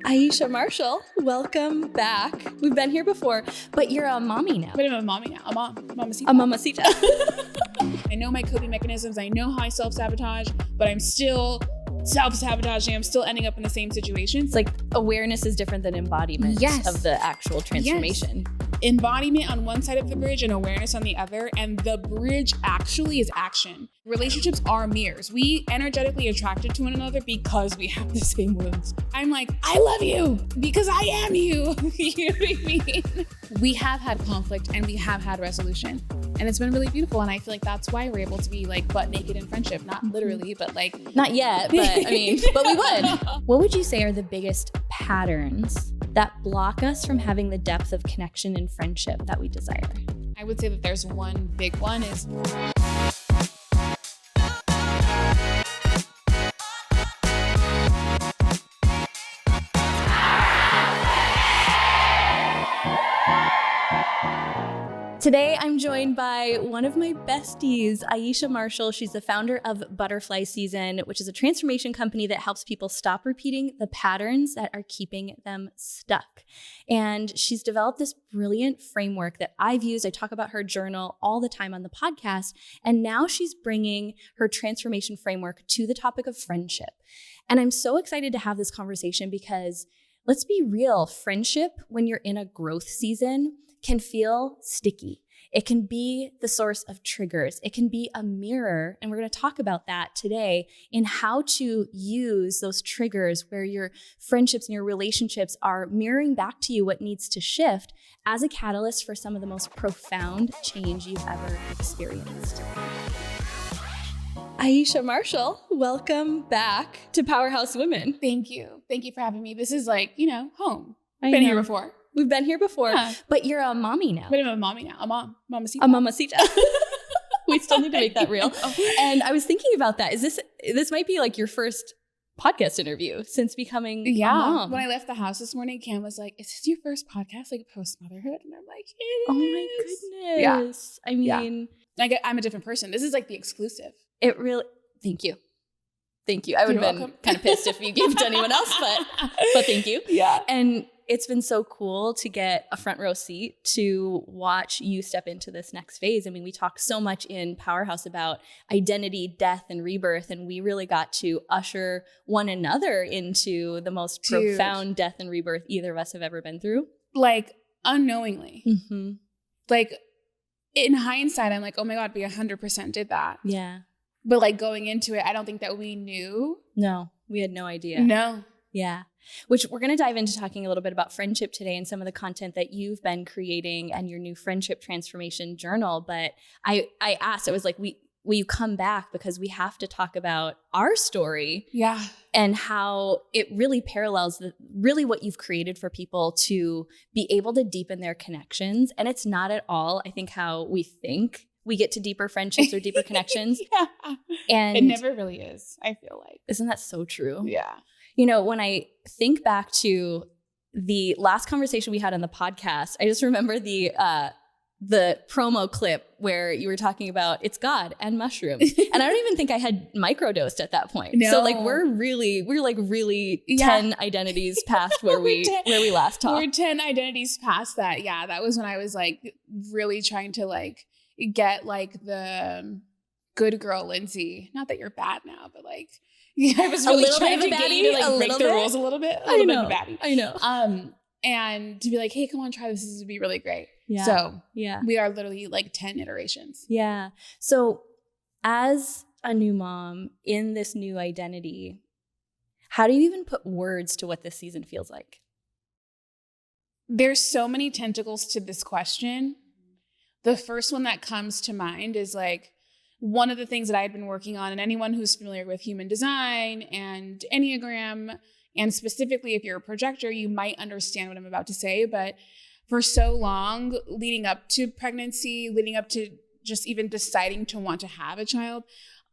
Aisha Marshall, welcome back. We've been here before, but you're a mommy now. But I'm a mommy now. I'm a mamacita. A mamacita. I know my coping mechanisms. I know how I self-sabotage, but I'm still self-sabotaging. I'm still ending up in the same situations. It's like awareness is different than embodiment of the actual transformation. Yes. Embodiment on one side of the bridge and awareness on the other. And the bridge actually is action. Relationships are mirrors. We energetically attracted to one another because we have the same wounds. I'm like, I love you because I am you. You know what I mean? We have had conflict and we have had resolution. And it's been really beautiful. And I feel like that's why we're able to be like butt naked in friendship. Not literally, but like. Not yet, but I mean, but we would. What would you say are the biggest patterns that block us from having the depth of connection and friendship that we desire? I would say that there's one big one is Today, I'm joined by one of my besties, Aisha Marshall. She's the founder of Butterfly SZN, which is a transformation company that helps people stop repeating the patterns that are keeping them stuck. And she's developed this brilliant framework that I've used. I talk about her journal all the time on the podcast. And now she's bringing her transformation framework to the topic of friendship. And I'm so excited to have this conversation because let's be real, friendship, when you're in a growth season, can feel sticky. It can be the source of triggers. It can be a mirror. And we're going to talk about that today in how to use those triggers where your friendships and your relationships are mirroring back to you what needs to shift as a catalyst for some of the most profound change you've ever experienced. Aisha Marshall, welcome back to Powerhouse Women. Thank you. Thank you for having me. This is like, home. Been here before. We've been here before, but you're a mommy now. But I'm a mommy now. I'm a mamacita. A mamacita. We still need to make that real. And I was thinking about that. This might be like your first podcast interview since becoming a mom. When I left the house this morning, Cam was like, is this your first podcast, like post-motherhood? And I'm like, it is. Oh my goodness. Yeah. I mean. I'm a different person. This is like the exclusive. It really, thank you. Thank you. I would have been kind of pissed if you gave it to anyone else, but thank you. Yeah. And it's been so cool to get a front row seat to watch you step into this next phase. I mean, we talk so much in Powerhouse about identity, death, and rebirth, and we really got to usher one another into the most profound death and rebirth either of us have ever been through. Like, unknowingly. Mm-hmm. Like, in hindsight, I'm like, oh my God, we 100% did that. Yeah. But like going into it, I don't think that we knew. No, we had no idea. No. Yeah. Which we're going to dive into talking a little bit about friendship today and some of the content that you've been creating and your new friendship transformation journal. But I asked, it was like, will you come back? Because we have to talk about our story. Yeah. And how it really parallels really what you've created for people to be able to deepen their connections. And it's not at all, I think, how we think we get to deeper friendships or deeper connections. Yeah. And it never really is, I feel like. Isn't that so true? Yeah. When I think back to the last conversation we had on the podcast, I just remember the promo clip where you were talking about it's God and mushrooms. And I don't even think I had microdosed at that point. No. So like we're really 10 identities past where we last talked. We're 10 identities past that. Yeah. That was when I was like really trying to like get like the good girl Lindsay. Not that you're bad now, but like I was really trying to get you to like break the rules a little bit. A little bit of a baddie. I know. And to be like, hey, come on, try this. This would be really great. Yeah. So yeah, we are literally like 10 iterations. Yeah. So as a new mom in this new identity, how do you even put words to what this season feels like? There's so many tentacles to this question. The first one that comes to mind is like, one of the things that I had been working on, and anyone who's familiar with human design and Enneagram, and specifically if you're a projector, you might understand what I'm about to say, but for so long, leading up to pregnancy, leading up to just even deciding to want to have a child,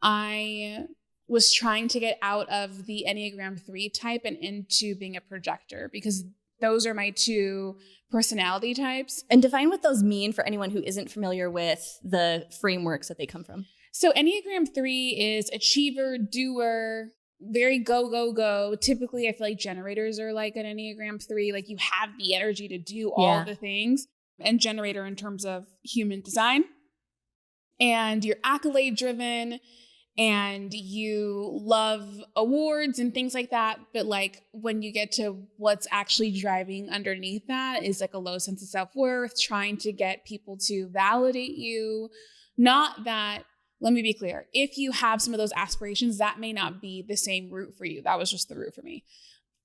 I was trying to get out of the Enneagram 3 type and into being a projector because those are my two personality types. And define what those mean for anyone who isn't familiar with the frameworks that they come from. So Enneagram 3 is achiever, doer, very go. Typically, I feel like generators are like an Enneagram 3. Like you have the energy to do all the things, and generator in terms of human design. And you're accolade driven and you love awards and things like that. But like when you get to what's actually driving underneath that is like a low sense of self-worth, trying to get people to validate you. Not that, let me be clear, if you have some of those aspirations, that may not be the same route for you. That was just the route for me.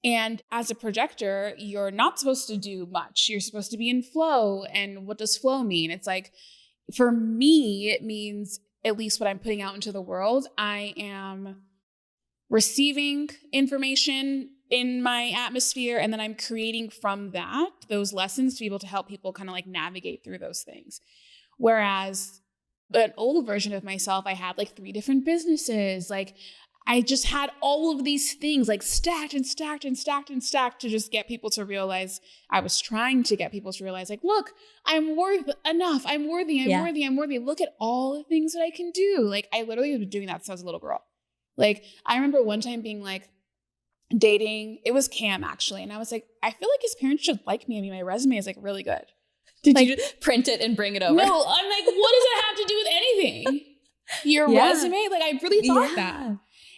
And as a projector, you're not supposed to do much. You're supposed to be in flow. And what does flow mean? It's like, for me, it means, at least what I'm putting out into the world, I am receiving information in my atmosphere, and then I'm creating from that, those lessons to be able to help people kind of like navigate through those things. Whereas an old version of myself, I had like 3 different businesses. Like I just had all of these things like stacked to just get people to realize, I was trying to get people to realize like, look, I'm worth enough. I'm worthy. I'm worthy. Look at all the things that I can do. Like I literally have been doing that since I was a little girl. Like I remember one time being like dating, it was Cam actually. And I was like, I feel like his parents should like me. I mean, my resume is like really good. Did you print it and bring it over? No, I'm like, what does it have to do with anything? Your resume? Like I really thought that.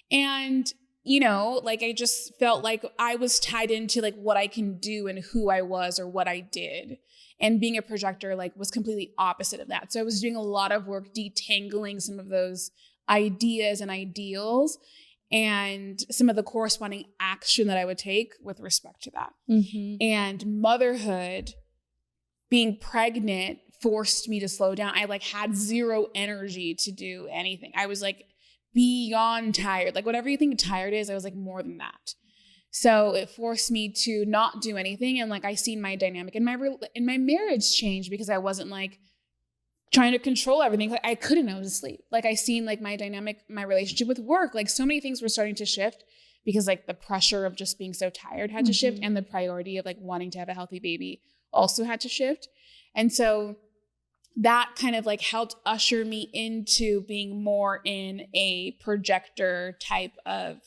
And, you know, like I just felt like I was tied into like what I can do and who I was or what I did. And being a projector like was completely opposite of that. So I was doing a lot of work detangling some of those ideas and ideals and some of the corresponding action that I would take with respect to that. And motherhood, being pregnant, forced me to slow down. I like had zero energy to do anything. I was like beyond tired. Like whatever you think tired is, I was like more than that. So it forced me to not do anything. And like I seen my dynamic in my marriage change because I wasn't like trying to control everything. Like I couldn't, I was asleep. Like I seen like my dynamic, my relationship with work, like so many things were starting to shift because like the pressure of just being so tired had to shift, and the priority of like wanting to have a healthy baby also had to shift. And so that kind of like helped usher me into being more in a projector type of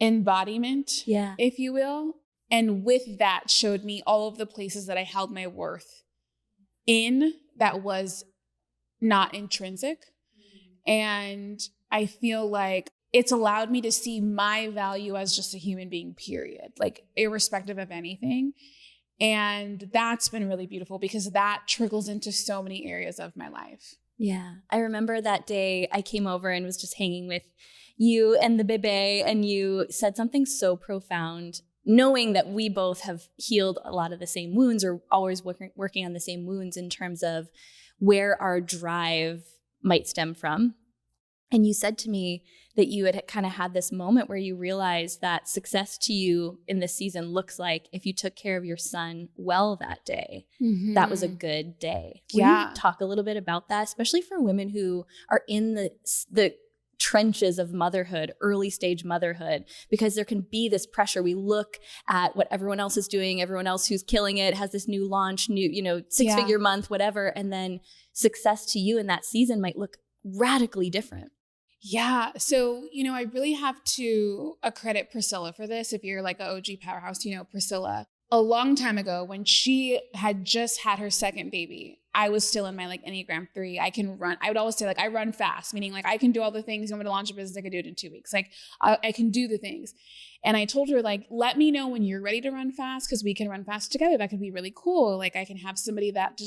embodiment, if you will. And with that showed me all of the places that I held my worth in that was not intrinsic. And I feel like it's allowed me to see my value as just a human being, period, like irrespective of anything. And that's been really beautiful because that trickles into so many areas of my life. Yeah. I remember that day I came over and was just hanging with you and the bebe, and you said something so profound, knowing that we both have healed a lot of the same wounds or always working on the same wounds in terms of where our drive might stem from. And you said to me that you had kind of had this moment where you realized that success to you in this season looks like if you took care of your son well that day, that was a good day. Can you talk a little bit about that, especially for women who are in the trenches of motherhood, early stage motherhood, because there can be this pressure. We look at what everyone else is doing, everyone else who's killing it, has this new launch, new, 6-figure month, whatever. And then success to you in that season might look radically different. Yeah. So, I really have to accredit Priscilla for this. If you're like an OG Powerhouse, Priscilla. A long time ago when she had just had her second baby, I was still in my like Enneagram 3. I can run. I would always say like I run fast, meaning like I can do all the things. You want me to launch a business? I can do it in 2 weeks. Like I can do the things. And I told her like, let me know when you're ready to run fast because we can run fast together. That could be really cool. Like I can have somebody that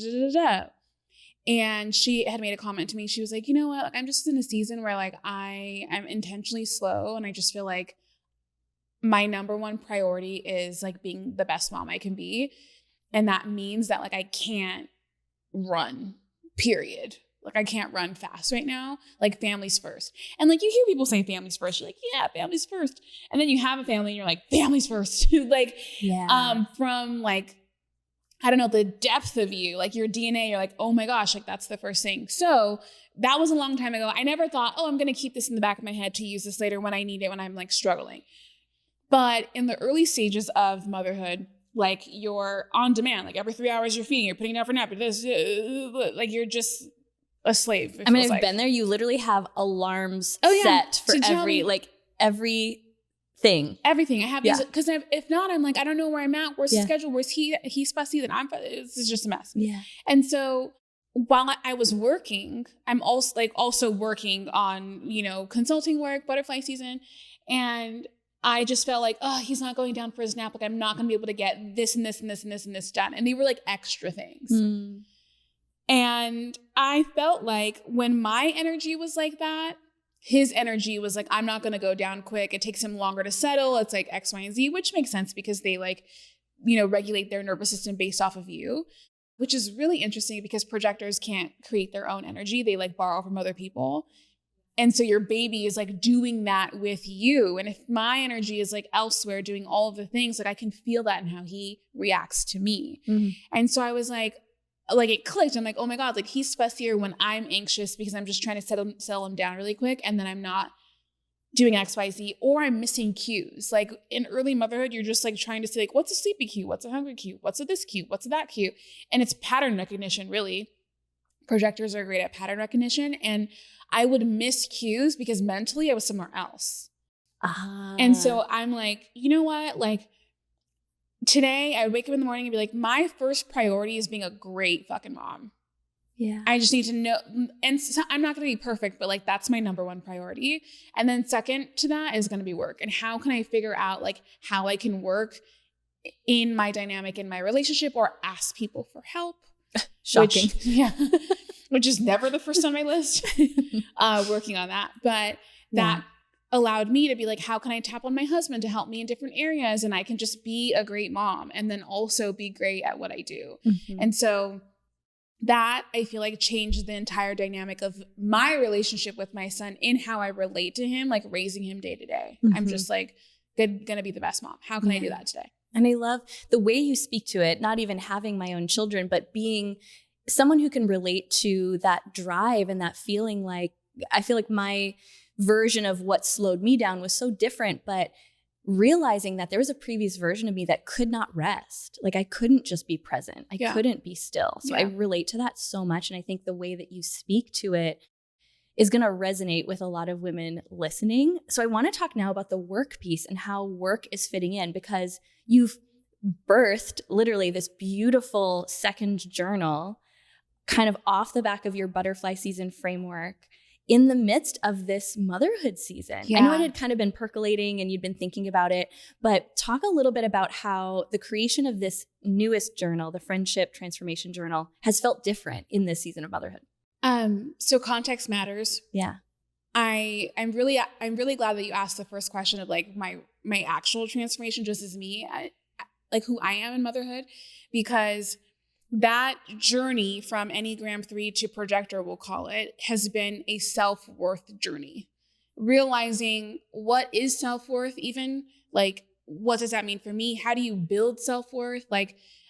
And she had made a comment to me. She was like, you know what? I'm just in a season where like I am intentionally slow. And I just feel like my number one priority is like being the best mom I can be. And that means that like I can't run, period. Like I can't run fast right now. Like family's first. And like you hear people say family's first. You're like, yeah, family's first. And then you have a family and you're like, family's first. Like from like, I don't know, the depth of you, like your DNA, you're like, oh my gosh, like that's the first thing. So that was a long time ago. I never thought, I'm going to keep this in the back of my head to use this later when I need it, when I'm like struggling. But in the early stages of motherhood, like you're on demand, like every 3 hours you're feeding, you're putting down for nap, like you're just a slave. I've been there. You literally have alarms set for everything. Everything. I have these, because if not, I'm like, I don't know where I'm at. Where's the schedule? Where's he's fussy, then I'm fussy. This is just a mess. Yeah. And so while I was working, I'm also working on, consulting work, butterfly season. And I just felt like, oh, he's not going down for his nap. Like, I'm not going to be able to get this and this and this and this and this done. And they were like extra things. And I felt like when my energy was like that, his energy was like, I'm not going to go down quick. It takes him longer to settle. It's like X, Y, and Z, which makes sense because they regulate their nervous system based off of you, which is really interesting because projectors can't create their own energy. They borrow from other people. And so your baby is doing that with you. And if my energy is elsewhere doing all of the things, I can feel that in how he reacts to me. And so I was it clicked. I'm like, oh my God, he's fussier when I'm anxious because I'm just trying to settle him down really quick. And then I'm not doing X, Y, Z, or I'm missing cues. In early motherhood, you're just trying to say what's a sleepy cue? What's a hungry cue? What's a this cue? What's a that cue? And it's pattern recognition, really. Projectors are great at pattern recognition. And I would miss cues because mentally I was somewhere else. And so I'm like, you know what? Today I would wake up in the morning and be like, my first priority is being a great fucking mom. Yeah. I just need to know. And so I'm not going to be perfect, but that's my number one priority. And then second to that is going to be work. And how can I figure out how I can work in my dynamic in my relationship or ask people for help? Shocking. Which is never the first on my list, working on that. But that allowed me to be how can I tap on my husband to help me in different areas? And I can just be a great mom and then also be great at what I do. And so that I feel changed the entire dynamic of my relationship with my son in how I relate to him, raising him day to day. I'm just gonna be the best mom. How can I do that today? And I love the way you speak to it, not even having my own children, but being someone who can relate to that drive and that feeling. I feel my version of what slowed me down was so different, but realizing that there was a previous version of me that could not rest. I couldn't just be present. I couldn't be still. So I relate to that so much. And I think the way that you speak to it is going to resonate with a lot of women listening. So I want to talk now about the work piece and how work is fitting in, because you've birthed literally this beautiful second journal kind of off the back of your butterfly season framework in the midst of this motherhood season. I know it had kind of been percolating and you'd been thinking about it, but talk a little bit about how the creation of this newest journal, the Friendship Transformation Journal, has felt different in this season of motherhood. So context matters. Yeah. I'm really glad that you asked the first question of my actual transformation just as me, who I am in motherhood, because that journey from Enneagram 3 to projector, we'll call it, has been a self-worth journey. Realizing what is self-worth even, what does that mean for me? How do you build self-worth?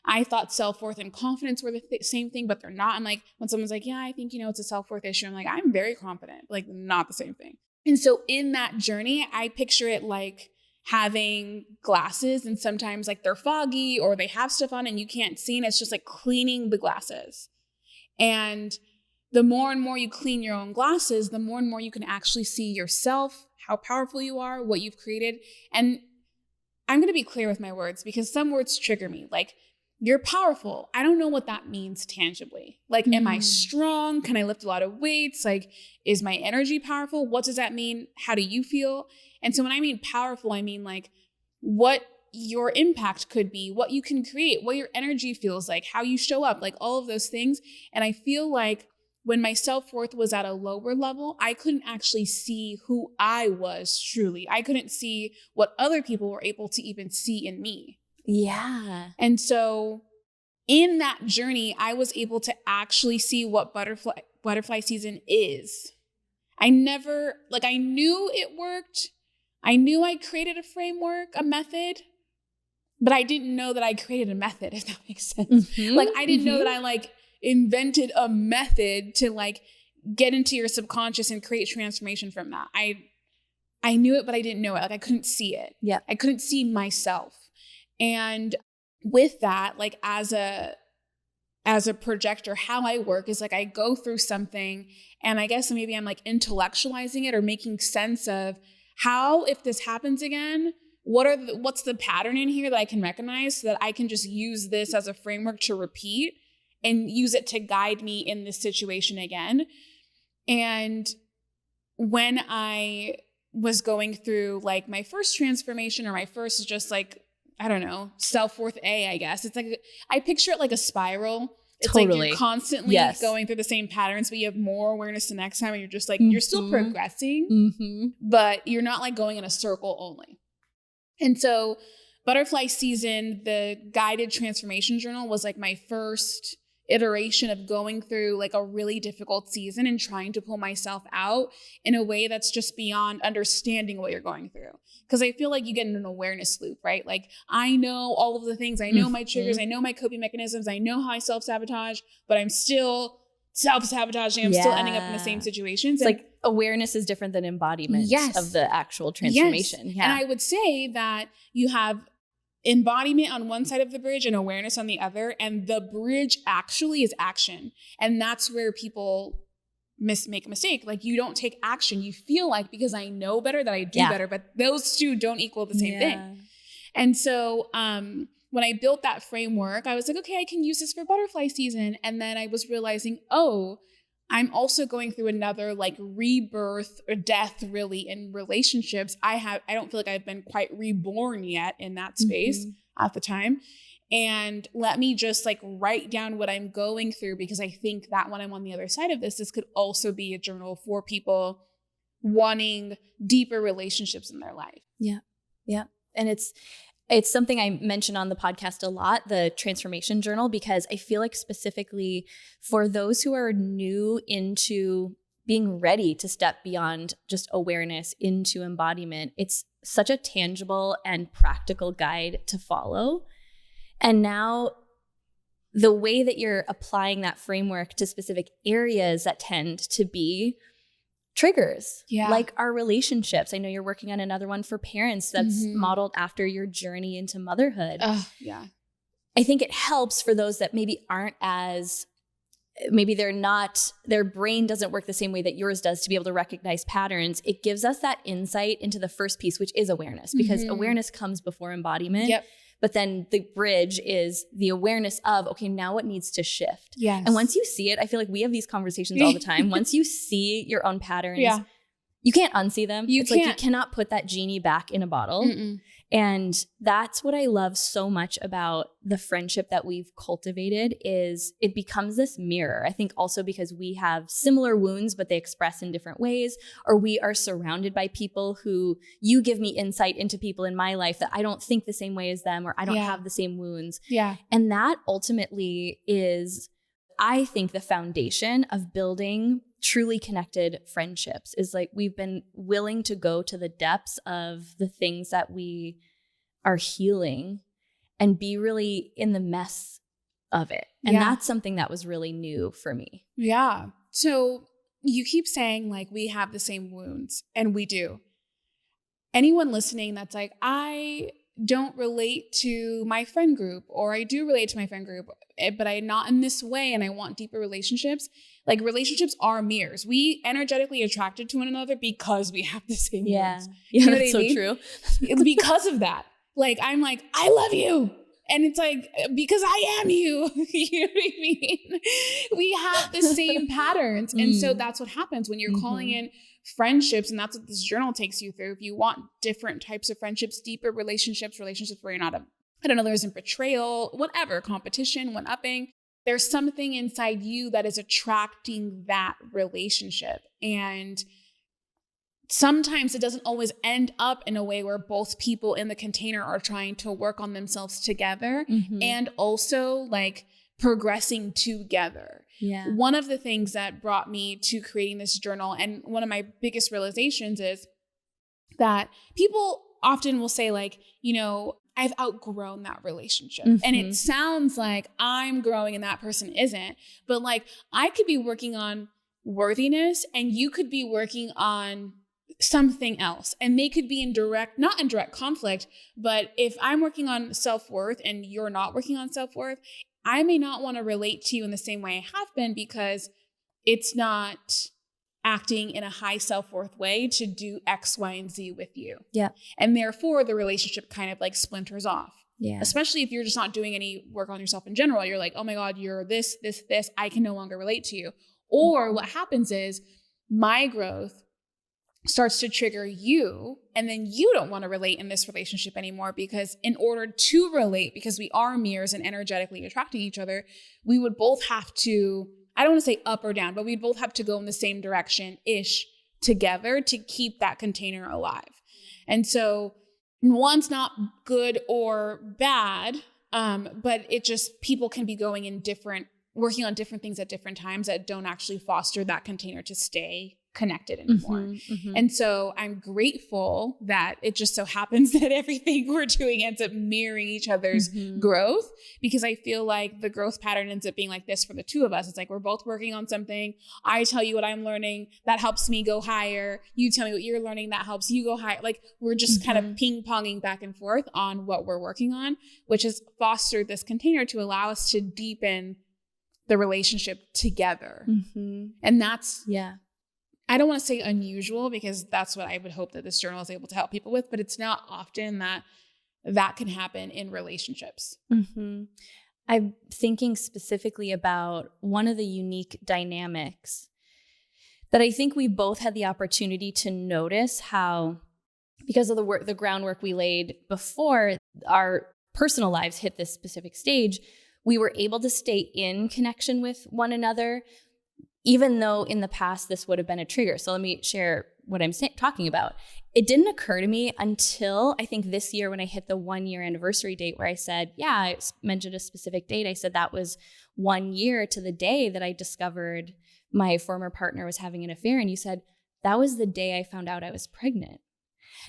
I thought self-worth and confidence were the same thing, but they're not. And when someone's yeah, I think, it's a self-worth issue. I'm I'm very confident, not the same thing. And so in that journey, I picture it having glasses and sometimes they're foggy or they have stuff on and you can't see, and it's just cleaning the glasses. And the more and more you clean your own glasses, the more and more you can actually see yourself, how powerful you are, what you've created. And I'm going to be clear with my words because some words trigger me. You're powerful. I don't know what that means tangibly. Am I strong? Can I lift a lot of weights? Is my energy powerful? What does that mean? How do you feel? And so when I mean powerful, I mean what your impact could be, what you can create, what your energy feels like, how you show up, all of those things. And I feel when my self-worth was at a lower level, I couldn't actually see who I was truly. I couldn't see what other people were able to even see in me. Yeah. And so in that journey, I was able to actually see what butterfly season is. I never, I knew it worked. I knew I created a framework, a method, but I didn't know that I created a method, if that makes sense. I didn't know that I invented a method to get into your subconscious and create transformation from that. I knew it, but I didn't know it. I couldn't see it. Yeah. I couldn't see myself. And with that, as a projector, how I work is I go through something and I guess maybe I'm intellectualizing it or making sense of how, if this happens again, what's the pattern in here that I can recognize so that I can just use this as a framework to repeat and use it to guide me in this situation again. And when I was going through like my first transformation or my first just like, I don't know, self-worth I guess. It's like, I picture it like a spiral. It's like you're constantly going through the same patterns, but you have more awareness the next time and you're just like, you're still progressing, but you're not like going in a circle only. And so Butterfly Season, the guided transformation journal, was like my first iteration of going through like a really difficult season and trying to pull myself out in a way that's just beyond understanding what you're going through. Because I feel like you get in an awareness loop, right? Like I know all of the things, I know my triggers, I know my coping mechanisms, I know how I self-sabotage, but I'm still self-sabotaging. I'm still ending up in the same situations. It's like awareness is different than embodiment of the actual transformation. Yes. And I would say that you have embodiment on one side of the bridge and awareness on the other. And the bridge actually is action. And that's where people make a mistake. Like you don't take action. You feel like, because I know better, that I do better, but those two don't equal the same thing. And so when I built that framework, I was like, okay, I can use this for Butterfly Season. And then I was realizing, oh, I'm also going through another like rebirth or death really in relationships. I don't feel like I've been quite reborn yet in that space at the time. And let me just like write down what I'm going through, because I think that when I'm on the other side of this could also be a journal for people wanting deeper relationships in their life. Yeah. Yeah. And it's something I mention on the podcast a lot, the transformation journal, because I feel like specifically for those who are new into being ready to step beyond just awareness into embodiment, it's such a tangible and practical guide to follow. And now the way that you're applying that framework to specific areas that tend to be triggers, like our relationships. I know you're working on another one for parents that's modeled after your journey into motherhood. I think it helps for those that maybe aren't as, maybe their brain doesn't work the same way that yours does to be able to recognize patterns. It gives us that insight into the first piece, which is awareness, because awareness comes before embodiment. But then the bridge is the awareness of, okay, now what needs to shift? And once you see it, I feel like we have these conversations all the time. Once you see your own patterns, you can't unsee them. It's like you cannot put that genie back in a bottle. And that's what I love so much about the friendship that we've cultivated, is it becomes this mirror. I think also because we have similar wounds, but they express in different ways, or we are surrounded by people who, you give me insight into people in my life that I don't think the same way as them, or I don't have the same wounds. And that ultimately is, I think, the foundation of building truly connected friendships, is like we've been willing to go to the depths of the things that we are healing and be really in the mess of it. And that's something that was really new for me. So you keep saying like we have the same wounds, and we do. Anyone listening that's like, I don't relate to my friend group, or I do relate to my friend group, but I'm not in this way and I want deeper relationships. Like relationships are mirrors. We energetically attracted to one another because we have the same wounds. You know, that's so true. It's because of that. Like, I'm like, I love you. And it's like, because I am you. You know what I mean? We have the same patterns. And so that's what happens when you're calling in friendships. And that's what this journal takes you through. If you want different types of friendships, deeper relationships where you're not there's in betrayal, whatever, competition, one-upping, there's something inside you that is attracting that relationship. And sometimes it doesn't always end up in a way where both people in the container are trying to work on themselves together and also like progressing together. One of the things that brought me to creating this journal, and one of my biggest realizations, is that people often will say like, you know, I've outgrown that relationship. And it sounds like I'm growing and that person isn't. But like, I could be working on worthiness and you could be working on something else. And they could be not in direct conflict, but if I'm working on self-worth and you're not working on self-worth, I may not want to relate to you in the same way I have been, because it's not acting in a high self-worth way to do X, Y, and Z with you. Yeah. And therefore the relationship kind of like splinters off. Yeah. Especially if you're just not doing any work on yourself in general. You're like, oh my God, you're this, I can no longer relate to you. Or what happens is my growth starts to trigger you, and then you don't want to relate in this relationship anymore, because in order to relate, because we are mirrors and energetically attracting each other, we would both have to, I don't want to say up or down, but we'd both have to go in the same direction-ish together to keep that container alive. And so one's not good or bad, but it just, people can be going in working on different things at different times that don't actually foster that container to stay connected anymore. And so I'm grateful that it just so happens that everything we're doing ends up mirroring each other's growth, because I feel like the growth pattern ends up being like this for the two of us. It's like we're both working on something. I tell you what I'm learning, that helps me go higher. You tell me what you're learning, that helps you go higher. Like we're just kind of ping-ponging back and forth on what we're working on, which has fostered this container to allow us to deepen the relationship together. And that's, I don't want to say unusual, because that's what I would hope that this journal is able to help people with, but it's not often that can happen in relationships. I'm thinking specifically about one of the unique dynamics that I think we both had the opportunity to notice how, because of the groundwork we laid before our personal lives hit this specific stage, we were able to stay in connection with one another, even though in the past this would have been a trigger. So let me share what I'm talking about. It didn't occur to me until I think this year when I hit the 1-year anniversary date, where I said, I mentioned a specific date. I said that was 1 year to the day that I discovered my former partner was having an affair. And you said, that was the day I found out I was pregnant.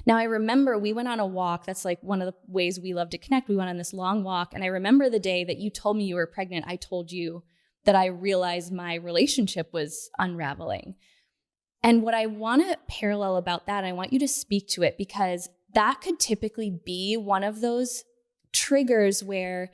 Now, I remember we went on a walk. That's like one of the ways we love to connect. We went on this long walk. And I remember the day that you told me you were pregnant, I told you that I realized my relationship was unraveling. And what I want to parallel about that, I want you to speak to it, because that could typically be one of those triggers where,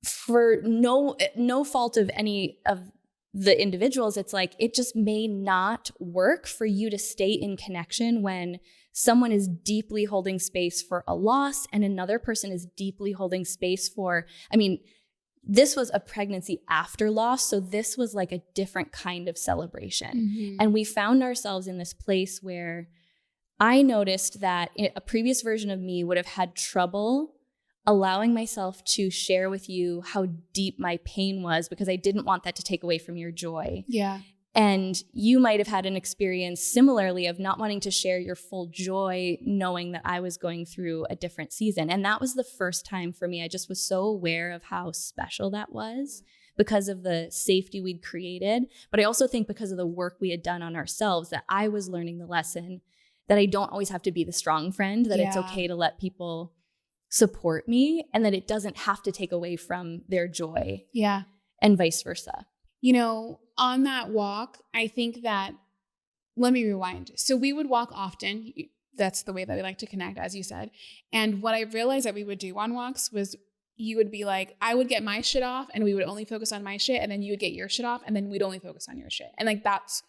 for no fault of any of the individuals, it's like it just may not work for you to stay in connection when someone is deeply holding space for a loss and another person is deeply holding space for, this was a pregnancy after loss. So this was like a different kind of celebration. And we found ourselves in this place where I noticed that a previous version of me would have had trouble allowing myself to share with you how deep my pain was, because I didn't want that to take away from your joy. Yeah. And you might have had an experience similarly of not wanting to share your full joy, knowing that I was going through a different season. And that was the first time for me. I just was so aware of how special that was because of the safety we'd created. But I also think because of the work we had done on ourselves, that I was learning the lesson that I don't always have to be the strong friend, that it's okay to let people support me, and that it doesn't have to take away from their joy. Yeah. And vice versa. On that walk, I think that, let me rewind. So we would walk often. That's the way that we like to connect, as you said. And what I realized that we would do on walks was, you would be like, I would get my shit off and we would only focus on my shit. And then you would get your shit off and then we'd only focus on your shit. And like, that's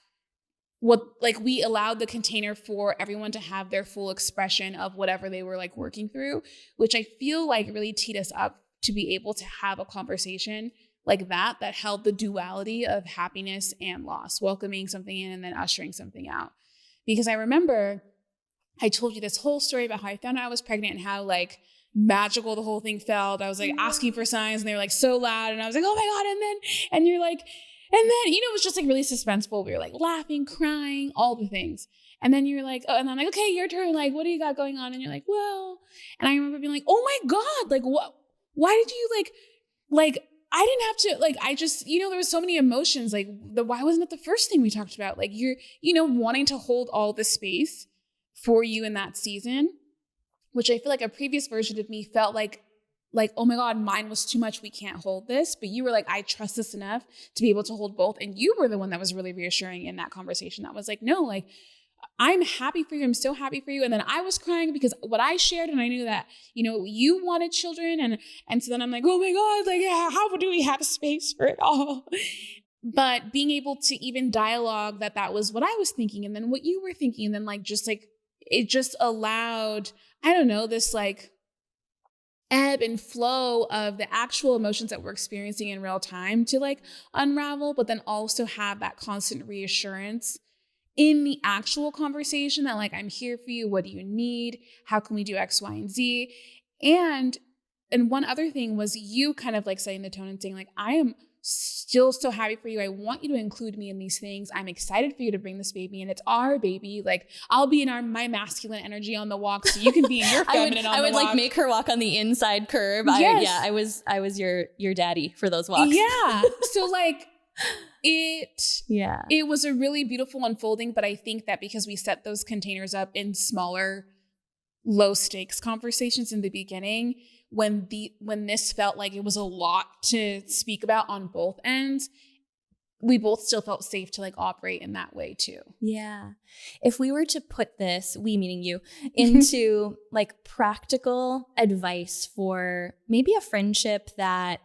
what, like, we allowed the container for everyone to have their full expression of whatever they were like working through, which I feel like really teed us up to be able to have a conversation like that held the duality of happiness and loss, welcoming something in and then ushering something out. Because I remember I told you this whole story about how I found out I was pregnant and how like magical the whole thing felt. I was like asking for signs and they were like so loud. And I was like, oh my God. And you're like, and then, it was just like really suspenseful. We were like laughing, crying, all the things. And then you're like, oh, and I'm like, okay, your turn. Like, what do you got going on? And you're like, well, and I remember being like, oh my God, like what, why did you like, I didn't have to, like, I just, there was so many emotions. Like, why wasn't it the first thing we talked about? Like, you're, wanting to hold all the space for you in that season, which I feel like a previous version of me felt like, oh my God, mine was too much. We can't hold this. But you were like, I trust this enough to be able to hold both. And you were the one that was really reassuring in that conversation. That was like, no, like, I'm happy for you. I'm so happy for you. And then I was crying because what I shared, and I knew that, you wanted children. And so then I'm like, oh my God, like, how do we have space for it all? But being able to even dialogue that was what I was thinking and then what you were thinking. And then like, just like, it just allowed, I don't know, this like ebb and flow of the actual emotions that we're experiencing in real time to like unravel, but then also have that constant reassurance in the actual conversation that like, I'm here for you. What do you need? How can we do X, Y, and Z? And one other thing was you kind of like setting the tone and saying like, I am still so happy for you. I want you to include me in these things. I'm excited for you to bring this baby, and it's our baby. Like I'll be in my masculine energy on the walk, so you can be in your feminine on the walk. I would like make her walk on the inside curb. Yes. I was your daddy for those walks. Yeah. So like it was a really beautiful unfolding, but I think that because we set those containers up in smaller, low stakes conversations in the beginning, when this felt like it was a lot to speak about on both ends, we both still felt safe to like operate in that way too. Yeah. If we were to put this, we meaning you, into like practical advice for maybe a friendship that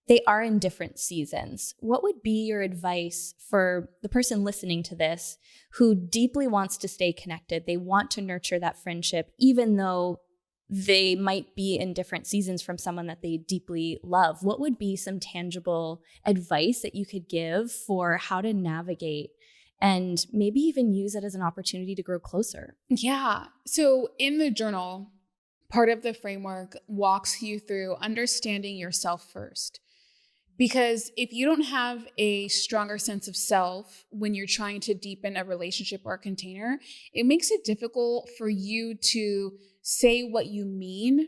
they are in different seasons, what would be your advice for the person listening to this who deeply wants to stay connected? They want to nurture that friendship, even though they might be in different seasons from someone that they deeply love. What would be some tangible advice that you could give for how to navigate and maybe even use it as an opportunity to grow closer? Yeah. So in the journal, part of the framework walks you through understanding yourself first. Because if you don't have a stronger sense of self when you're trying to deepen a relationship or a container, it makes it difficult for you to say what you mean,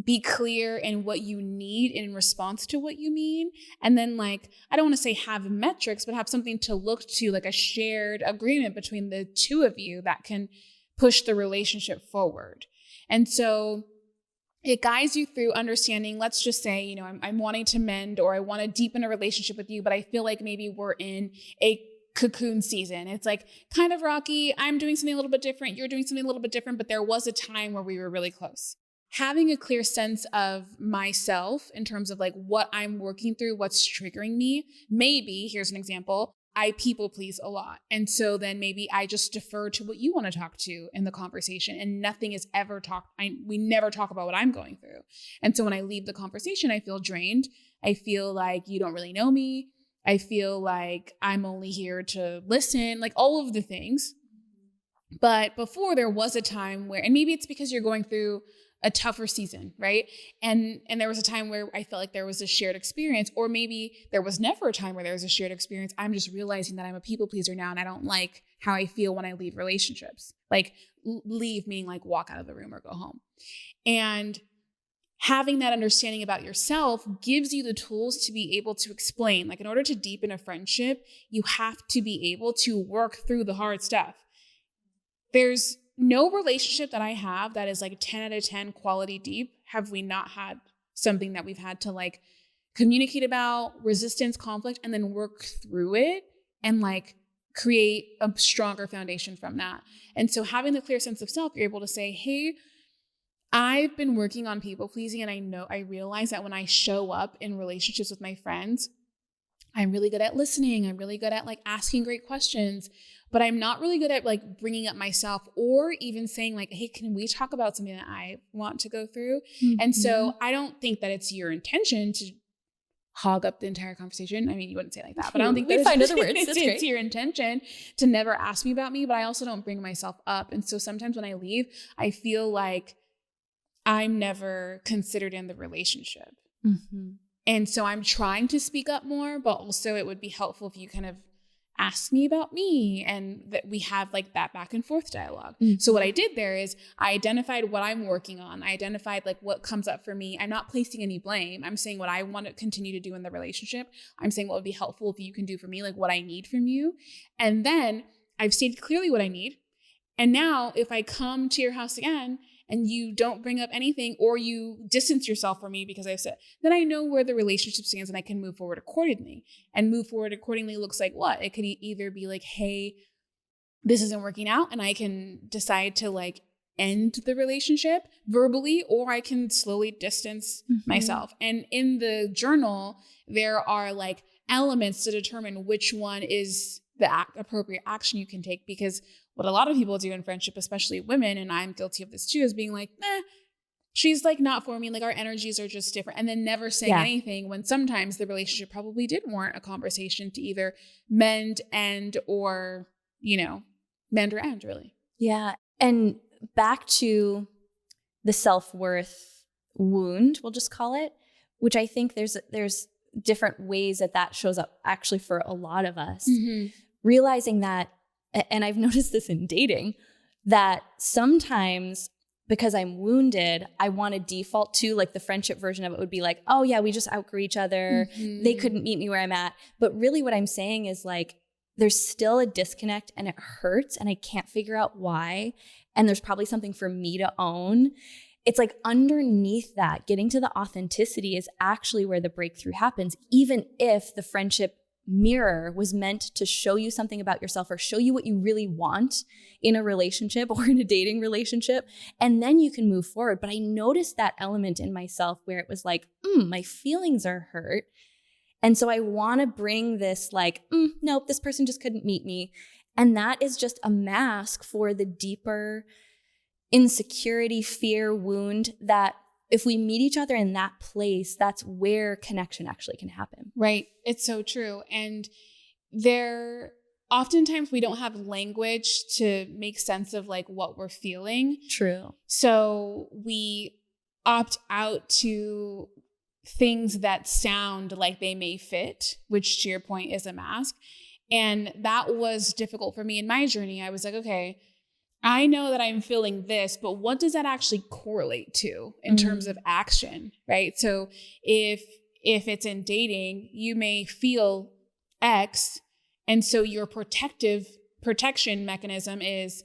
be clear in what you need in response to what you mean. And then like, I don't want to say have metrics, but have something to look to, like a shared agreement between the two of you that can push the relationship forward. And so it guides you through understanding, let's just say, you know, I'm wanting to mend or I want to deepen a relationship with you, but I feel like maybe we're in a cocoon season. It's like kind of rocky. I'm doing something a little bit different. You're doing something a little bit different, but there was a time where we were really close. Having a clear sense of myself in terms of like what I'm working through, what's triggering me. Maybe, here's an example, I people please a lot. And so then maybe I just defer to what you want to talk to in the conversation and nothing is ever talked. We never talk about what I'm going through. And so when I leave the conversation, I feel drained. I feel like you don't really know me. I feel like I'm only here to listen, like all of the things. But before there was a time where, and maybe it's because you're going through a tougher season, right? And there was a time where I felt like there was a shared experience, or maybe there was never a time where there was a shared experience. I'm just realizing that I'm a people pleaser now and I don't like how I feel when I leave relationships. Like leave meaning like walk out of the room or go home. And having that understanding about yourself gives you the tools to be able to explain, like in order to deepen a friendship, you have to be able to work through the hard stuff. There's no relationship that I have that is like 10 out of 10 quality deep have we not had something that we've had to like communicate about, resistance, conflict, and then work through it and like create a stronger foundation from that. And so having the clear sense of self, you're able to say, hey, I've been working on people pleasing, and I realize that when I show up in relationships with my friends, I'm really good at listening. I'm really good at like asking great questions, but I'm not really good at like bringing up myself or even saying like, hey, can we talk about something that I want to go through? Mm-hmm. And so I don't think that it's your intention to hog up the entire conversation. I mean, you wouldn't say it like that, but I don't think we find other words. It's your intention to never ask me about me, but I also don't bring myself up. And so sometimes when I leave, I feel like I'm never considered in the relationship. Mm-hmm. And so I'm trying to speak up more, but also it would be helpful if you kind of ask me about me and that we have like that back and forth dialogue. Mm-hmm. So what I did there is I identified what I'm working on. I identified like what comes up for me. I'm not placing any blame. I'm saying what I want to continue to do in the relationship. I'm saying what would be helpful if you can do for me, like what I need from you. And then I've stated clearly what I need. And now if I come to your house again and you don't bring up anything or you distance yourself from me because I've said, then I know where the relationship stands and I can move forward accordingly. And move forward accordingly looks like what? It could either be like, hey, this isn't working out, and I can decide to like end the relationship verbally, or I can slowly distance myself. And in the journal, there are like elements to determine which one is the appropriate action you can take. Because what a lot of people do in friendship, especially women, and I'm guilty of this too, is being like, she's like not for me. Like our energies are just different. And then never saying anything when sometimes the relationship probably did warrant a conversation to either mend, end, or, mend or end, really. Yeah. And back to the self-worth wound, we'll just call it, which I think there's different ways that shows up actually for a lot of us. Mm-hmm. Realizing that, and I've noticed this in dating, that sometimes because I'm wounded, I want to default to like the friendship version of it would be like, oh yeah, we just outgrew each other. Mm-hmm. They couldn't meet me where I'm at. But really what I'm saying is like, there's still a disconnect and it hurts and I can't figure out why. And there's probably something for me to own. It's like underneath that, getting to the authenticity is actually where the breakthrough happens, even if the friendship mirror was meant to show you something about yourself or show you what you really want in a relationship or in a dating relationship. And then you can move forward. But I noticed that element in myself where it was like, my feelings are hurt. And so I want to bring this like, nope, this person just couldn't meet me. And that is just a mask for the deeper insecurity, fear, wound that if we meet each other in that place, that's where connection actually can happen. Right. It's so true. And oftentimes we don't have language to make sense of like what we're feeling. True. So we opt out to things that sound like they may fit, which to your point is a mask. And that was difficult for me in my journey. I was like, okay, I know that I'm feeling this, but what does that actually correlate to in terms of action, right? So if it's in dating, you may feel X, and so your protection mechanism is,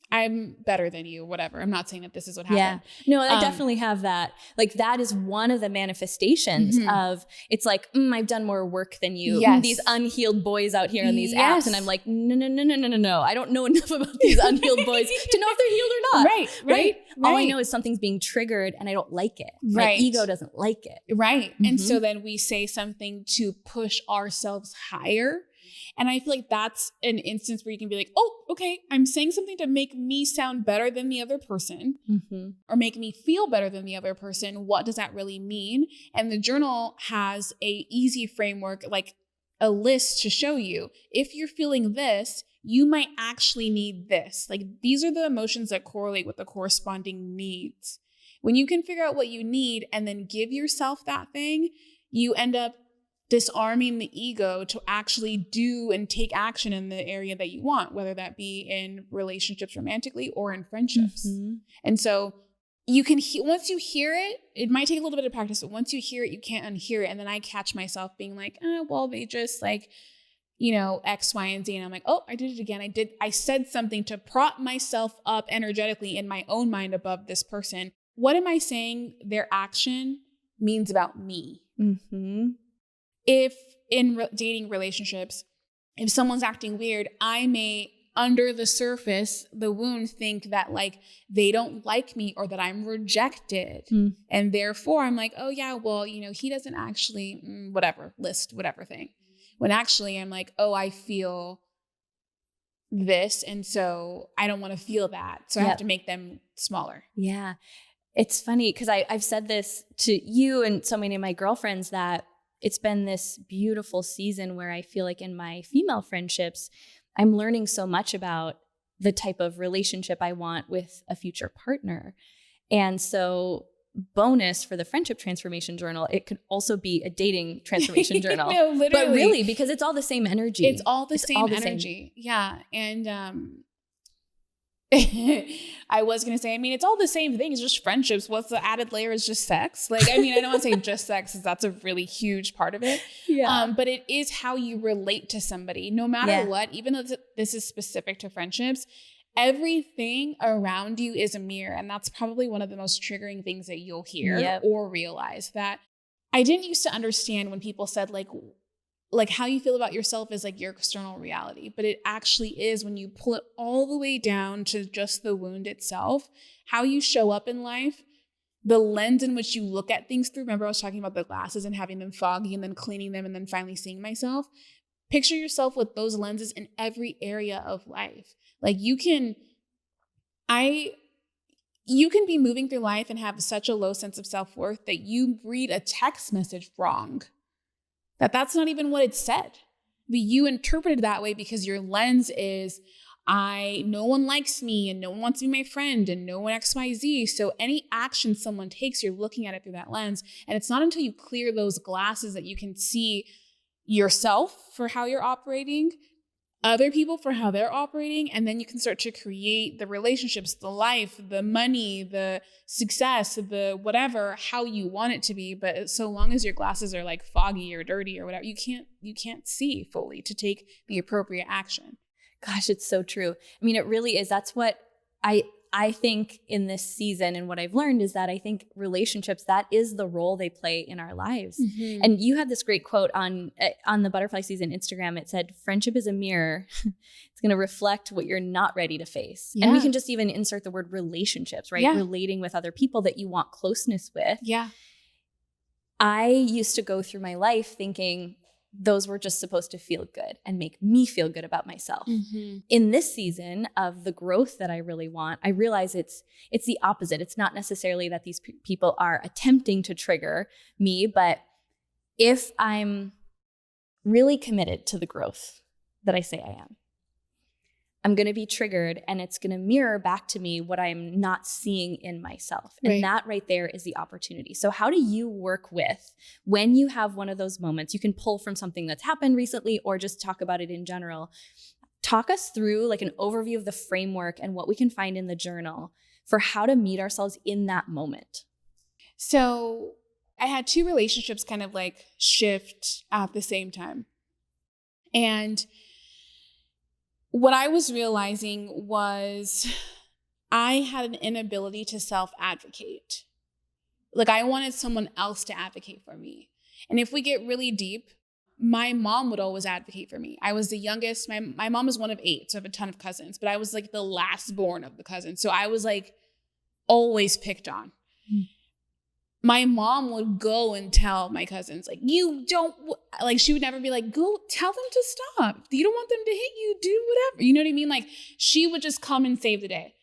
I'm better than you, whatever. I'm not saying that this is what happened. Yeah. No, I definitely have that. Like that is one of the manifestations of, it's like, I've done more work than you. Yes. These unhealed boys out here on these apps. And I'm like, no. I don't know enough about these unhealed boys to know if they're healed or not. Right. All I know is something's being triggered and I don't like it. My ego doesn't like it. Right. Mm-hmm. And so then we say something to push ourselves higher. And I feel like that's an instance where you can be like, oh, okay, I'm saying something to make me sound better than the other person or make me feel better than the other person. What does that really mean? And the journal has a easy framework, like a list to show you. If you're feeling this, you might actually need this. Like these are the emotions that correlate with the corresponding needs. When you can figure out what you need and then give yourself that thing, you end up disarming the ego to actually do and take action in the area that you want, whether that be in relationships romantically or in friendships. And so you can, once you hear it, it might take a little bit of practice, but once you hear it, you can't unhear it. And then I catch myself being like, well, they just like, X, Y, and Z. And I'm like, oh, I did it again. I said something to prop myself up energetically in my own mind above this person. What am I saying their action means about me? If in dating relationships, if someone's acting weird, I may, under the surface, the wound, think that like they don't like me or that I'm rejected. And therefore I'm like, oh yeah, well, he doesn't actually, whatever thing. When actually I'm like, oh, I feel this. And so I don't want to feel that. So I have to make them smaller. Yeah. It's funny because I've said this to you and so many of my girlfriends that it's been this beautiful season where I feel like in my female friendships, I'm learning so much about the type of relationship I want with a future partner. And so bonus for the friendship transformation journal, it could also be a dating transformation journal. No, literally. But really, because it's all the same energy. It's all the same energy. Yeah. And I was going to say, it's all the same thing. It's just friendships. What's the added layer is just sex. Like, I don't want to say just sex because that's a really huge part of it. Yeah. But it is how you relate to somebody no matter what, even though this is specific to friendships, everything around you is a mirror. And that's probably one of the most triggering things that you'll hear or realize that I didn't used to understand when people said like how you feel about yourself is like your external reality, but it actually is when you pull it all the way down to just the wound itself, how you show up in life the lens in which you look at things through. Remember I was talking about the glasses and having them foggy and then cleaning them and then finally seeing myself. Picture yourself with those lenses in every area of life. Like you can be moving through life and have such a low sense of self-worth that you read a text message wrong. That's not even what it said. But you interpreted that way because your lens is, no one likes me and no one wants to be my friend and no one XYZ. So any action someone takes, you're looking at it through that lens. And it's not until you clear those glasses that you can see yourself for how you're operating, other people for how they're operating, and then you can start to create the relationships, the life, the money, the success, the whatever, how you want it to be. But so long as your glasses are like foggy or dirty or whatever, you can't see fully to take the appropriate action. Gosh, it's so true. I mean, it really is. That's what I think in this season, and what I've learned is that I think relationships, that is the role they play in our lives. Mm-hmm. And you had this great quote on the Butterfly Season Instagram. It said, friendship is a mirror. It's going to reflect what you're not ready to face. Yeah. And we can just even insert the word relationships, right? Yeah. Relating with other people that you want closeness with. Yeah. I used to go through my life thinking those were just supposed to feel good and make me feel good about myself. Mm-hmm. In this season of the growth that I really want, I realize it's the opposite. It's not necessarily that these people are attempting to trigger me, but if I'm really committed to the growth that I say I am, I'm going to be triggered and it's going to mirror back to me what I'm not seeing in myself. And that right there is the opportunity. So how do you work with when you have one of those moments? You can pull from something that's happened recently or just talk about it in general. Talk us through like an overview of the framework and what we can find in the journal for how to meet ourselves in that moment. So I had two relationships kind of like shift at the same time. And what I was realizing was I had an inability to self-advocate. Like I wanted someone else to advocate for me. And if we get really deep, my mom would always advocate for me. I was the youngest. My mom is one of 8, so I have a ton of cousins, but I was like the last born of the cousins. So I was like always picked on. My mom would go and tell my cousins, like, you don't, like, she would never be like, go tell them to stop. You don't want them to hit you, do whatever. You know what I mean? Like, she would just come and save the day.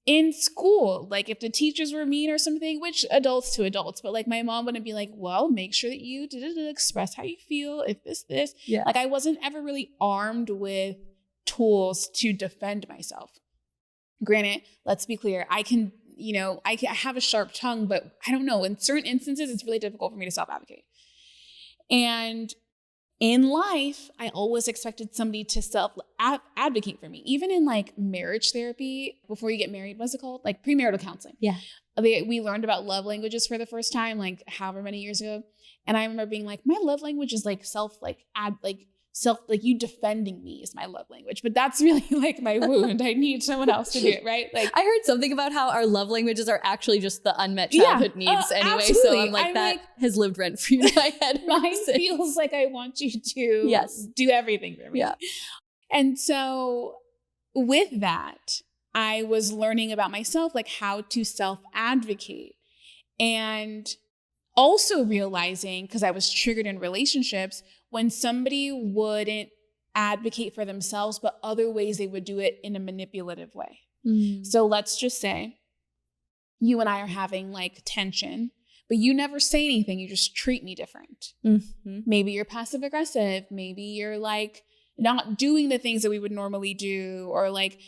In school, like, if the teachers were mean or something, which adults to adults, but like, my mom wouldn't be like, well, make sure that you express how you feel, if this. Yeah. Like, I wasn't ever really armed with tools to defend myself. Granted, let's be clear, I have a sharp tongue, but I don't know. In certain instances, it's really difficult for me to self-advocate. And in life, I always expected somebody to self-advocate for me. Even in like marriage therapy, before you get married, what's it called? Like premarital counseling. Yeah. We learned about love languages for the first time, like however many years ago. And I remember being like, my love language is like you defending me is my love language, but that's really like my wound. I need someone else to do it, right? Like I heard something about how our love languages are actually just the unmet childhood needs anyway. Absolutely. So I'm like, that has lived rent free in my head. Mine feels like I want you to do everything for me. Yeah. And so with that, I was learning about myself, like how to self-advocate, and also realizing, because I was triggered in relationships, when somebody wouldn't advocate for themselves, but other ways they would do it in a manipulative way. So let's just say you and I are having like tension, but you never say anything. You just treat me different. Mm-hmm. Maybe you're passive aggressive. Maybe you're like not doing the things that we would normally do, or like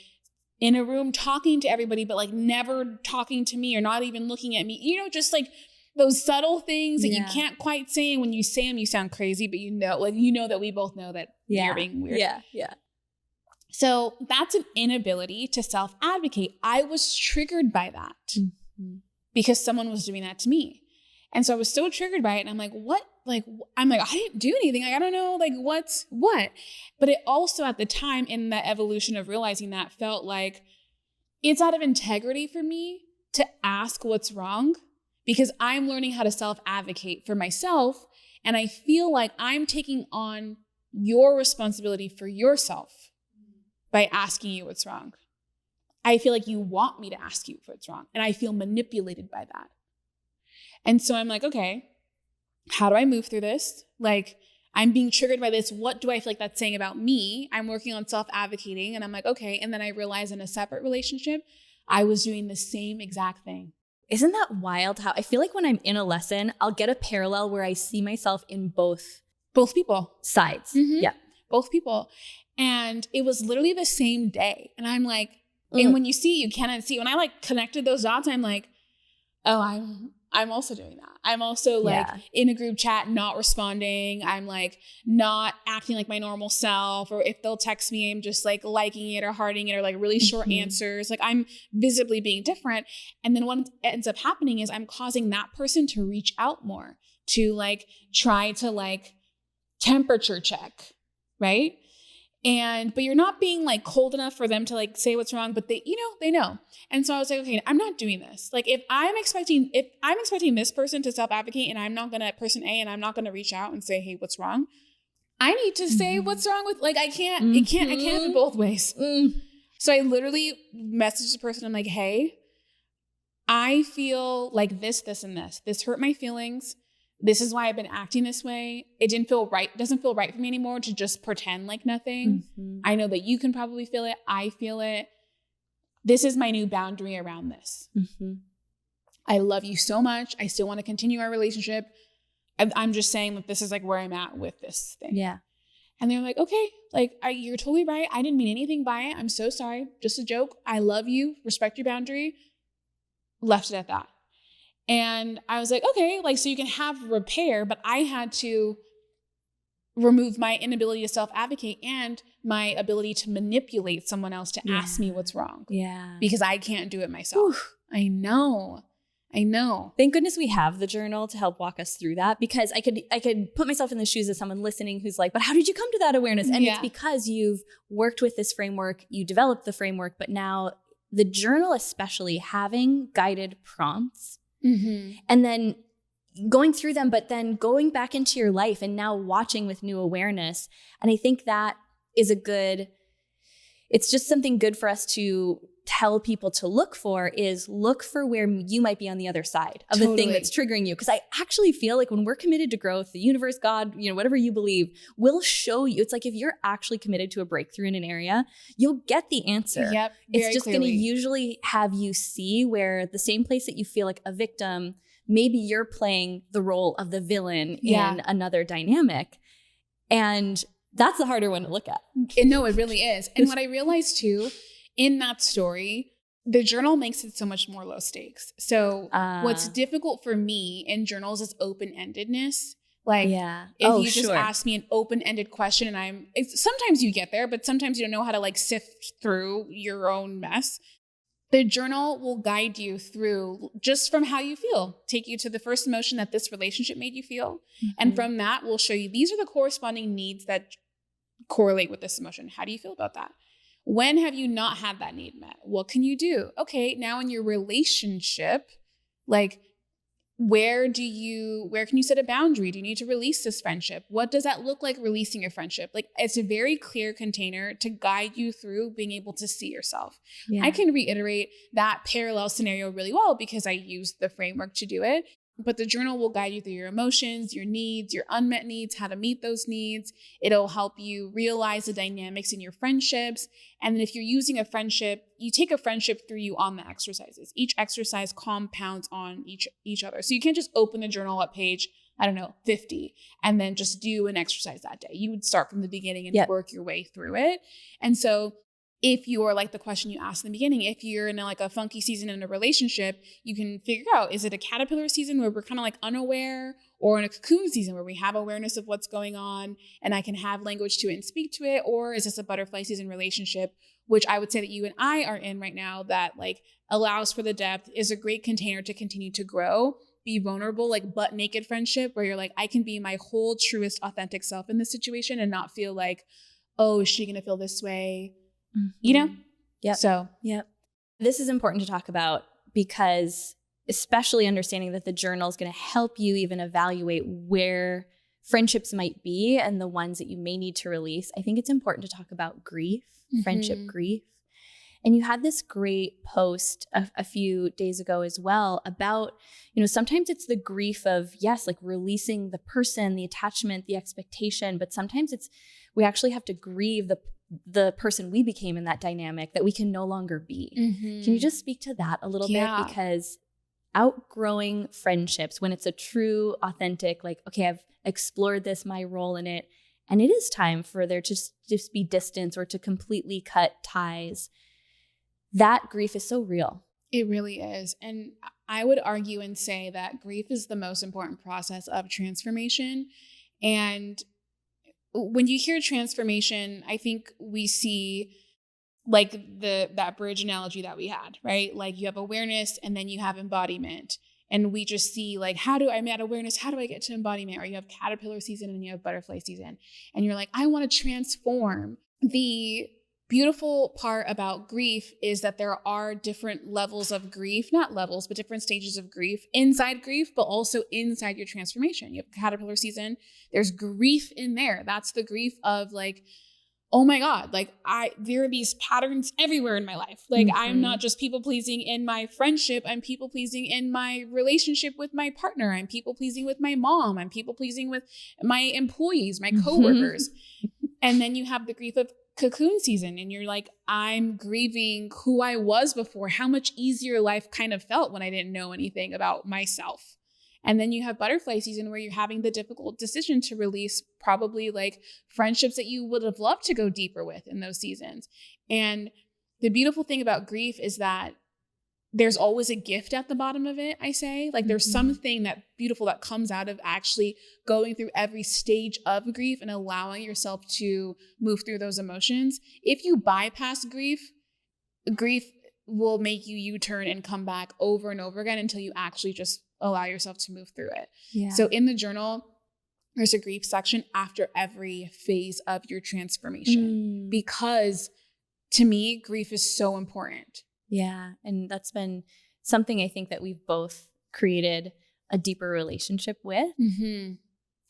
in a room talking to everybody, but like never talking to me or not even looking at me, just like those subtle things that you can't quite say. And when you say them, you sound crazy, but that we both know that you're being weird. Yeah. Yeah. So that's an inability to self-advocate. I was triggered by that because someone was doing that to me. And so I was so triggered by it. And I'm like, what? Like, I'm like, I didn't do anything. Like, I don't know, like, what's what? But it also at the time in that evolution of realizing that felt like it's out of integrity for me to ask what's wrong, because I'm learning how to self-advocate for myself. And I feel like I'm taking on your responsibility for yourself by asking you what's wrong. I feel like you want me to ask you what's wrong. And I feel manipulated by that. And so I'm like, okay, how do I move through this? Like, I'm being triggered by this. What do I feel like that's saying about me? I'm working on self-advocating, and I'm like, okay. And then I realized in a separate relationship, I was doing the same exact thing. Isn't that wild how I feel like when I'm in a lesson, I'll get a parallel where I see myself in both people sides. Mm-hmm. Yeah. Both people. And it was literally the same day. And I'm like, and when you see, you cannot see. When I like connected those dots, I'm like, oh, I'm also doing that. I'm also like in a group chat, not responding. I'm like not acting like my normal self. Or if they'll text me, I'm just like liking it or hearting it or like really short answers. Like I'm visibly being different. And then what ends up happening is I'm causing that person to reach out more, to like try to like temperature check, right? But you're not being like cold enough for them to like say what's wrong, but they know. And so I was like, okay, I'm not doing this. Like if I'm expecting this person to self-advocate and I'm not gonna person A and I'm not gonna reach out and say, hey, what's wrong? I need to say what's wrong with, like, I can't have it both ways. So I literally messaged the person. I'm like, hey, I feel like this, and this. This hurt my feelings. This is why I've been acting this way. It didn't feel right. It doesn't feel right for me anymore to just pretend like nothing. I know that you can probably feel it. I feel it. This is my new boundary around this. I love you so much. I still want to continue our relationship. I'm just saying that this is like where I'm at with this thing. Yeah. And they're like, okay, like you're totally right. I didn't mean anything by it. I'm so sorry. Just a joke. I love you. Respect your boundary. Left it at that. And I was like, okay, like, so you can have repair, but I had to remove my inability to self-advocate and my ability to manipulate someone else to ask me what's wrong. Yeah. Because I can't do it myself. Oof. I know. Thank goodness we have the journal to help walk us through that, because I could put myself in the shoes of someone listening who's like, but how did you come to that awareness? And it's because you've worked with this framework, you developed the framework, but now the journal, especially having guided prompts, and then going through them, but then going back into your life and now watching with new awareness. And I think that is it's just something good for us to tell people to look for where you might be on the other side of the thing that's triggering you. Because I actually feel like when we're committed to growth, the universe, God, whatever you believe, will show you. It's like if you're actually committed to a breakthrough in an area, you'll get the answer. Yep, it's just going to usually have you see where the same place that you feel like a victim, maybe you're playing the role of the villain in another dynamic. And that's the harder one to look at. No, it really is. And what I realized too, in that story, the journal makes it so much more low stakes. So what's difficult for me in journals is open-endedness. Like if you just ask me an open-ended question and sometimes you get there, but sometimes you don't know how to like sift through your own mess. The journal will guide you through just from how you feel, take you to the first emotion that this relationship made you feel. And from that, we'll show you these are the corresponding needs that correlate with this emotion. How do you feel about that? When have you not had that need met? What can you do? Okay, now in your relationship, like where can you set a boundary? Do you need to release this friendship? What does that look like, releasing your friendship? Like it's a very clear container to guide you through being able to see yourself. Yeah. I can reiterate that parallel scenario really well because I used the framework to do it. But the journal will guide you through your emotions, your needs, your unmet needs, how to meet those needs. It'll help you realize the dynamics in your friendships. And then if you're using a friendship, you take a friendship through you on the exercises. Each exercise compounds on each other. So you can't just open the journal at page, 50, and then just do an exercise that day. You would start from the beginning and work your way through it. And so if you're like the question you asked in the beginning, if you're in like a funky season in a relationship, you can figure out, is it a caterpillar season where we're kind of like unaware, or in a cocoon season where we have awareness of what's going on and I can have language to it and speak to it? Or is this a butterfly season relationship, which I would say that you and I are in right now, that like allows for the depth, is a great container to continue to grow, be vulnerable, like butt naked friendship where you're like, I can be my whole truest authentic self in this situation and not feel like, oh, is she going to feel this way? Yeah. So, this is important to talk about because especially understanding that the journal is going to help you even evaluate where friendships might be and the ones that you may need to release. I think it's important to talk about grief, friendship grief. And you had this great post a few days ago as well about, sometimes it's the grief of, yes, like releasing the person, the attachment, the expectation, but sometimes we actually have to grieve the person we became in that dynamic that we can no longer be. Mm-hmm. Can you just speak to that a little bit? Because outgrowing friendships, when it's a true, authentic, like, okay, I've explored this, my role in it, and it is time for there to just be distance or to completely cut ties, that grief is so real. It really is. And I would argue and say that grief is the most important process of transformation. And when you hear transformation, I think we see like that bridge analogy that we had, right? Like you have awareness and then you have embodiment. And we just see like, I'm at awareness, how do I get to embodiment? Or you have caterpillar season and you have butterfly season. And you're like, I want to transform. The beautiful part about grief is that there are different levels of grief, not levels, but different stages of grief inside grief, but also inside your transformation. You have caterpillar season. There's grief in there. That's the grief of like, oh my God, like there are these patterns everywhere in my life. Like I'm not just people pleasing in my friendship. I'm people pleasing in my relationship with my partner. I'm people pleasing with my mom. I'm people pleasing with my employees, my coworkers. And then you have the grief of cocoon season and you're like, I'm grieving who I was before, how much easier life kind of felt when I didn't know anything about myself. And then you have butterfly season where you're having the difficult decision to release probably like friendships that you would have loved to go deeper with in those seasons. And the beautiful thing about grief is that there's always a gift at the bottom of it, I say. Like there's something that beautiful that comes out of actually going through every stage of grief and allowing yourself to move through those emotions. If you bypass grief will make you U-turn and come back over and over again until you actually just allow yourself to move through it. Yeah. So in the journal, there's a grief section after every phase of your transformation because to me, grief is so important. Yeah. And that's been something I think that we've both created a deeper relationship with. Mm-hmm.